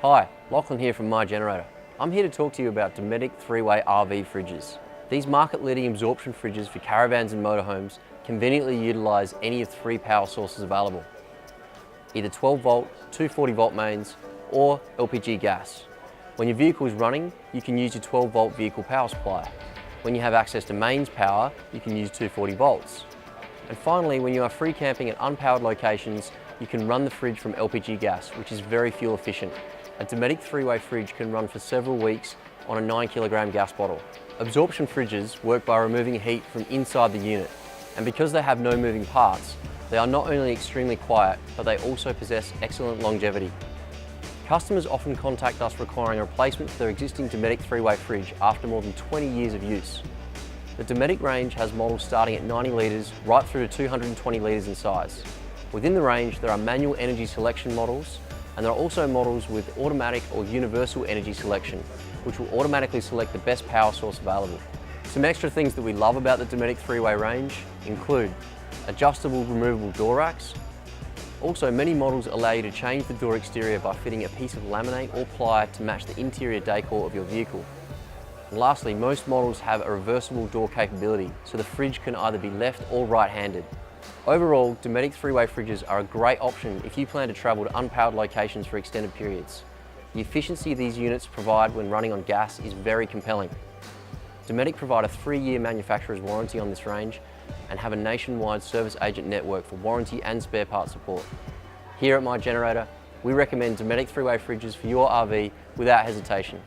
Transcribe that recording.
Hi, Lachlan here from My Generator. I'm here to talk to you about Dometic 3-way RV fridges. These market-leading absorption fridges for caravans and motorhomes conveniently utilise any of 3 power sources available, either 12 volt, 240 volt mains or LPG gas. When your vehicle is running, you can use your 12 volt vehicle power supply. When you have access to mains power, you can use 240 volts. And finally, when you are free camping at unpowered locations, you can run the fridge from LPG gas, which is very fuel efficient. A Dometic 3-way fridge can run for several weeks on a 9 kilogram gas bottle. Absorption fridges work by removing heat from inside the unit, and because they have no moving parts, they are not only extremely quiet, but they also possess excellent longevity. Customers often contact us requiring a replacement for their existing Dometic 3-way fridge after more than 20 years of use. The Dometic range has models starting at 90 litres right through to 220 litres in size. Within the range, there are manual energy selection models, and there are also models with automatic or universal energy selection, which will automatically select the best power source available. Some extra things that we love about the Dometic 3-way range include adjustable removable door racks. Also, many models allow you to change the door exterior by fitting a piece of laminate or ply to match the interior decor of your vehicle. And lastly, most models have a reversible door capability, so the fridge can either be left or right-handed. Overall, Dometic 3-way fridges are a great option if you plan to travel to unpowered locations for extended periods. The efficiency these units provide when running on gas is very compelling. Dometic provide a 3-year manufacturer's warranty on this range and have a nationwide service agent network for warranty and spare part support. Here at My Generator, we recommend Dometic 3-way fridges for your RV without hesitation.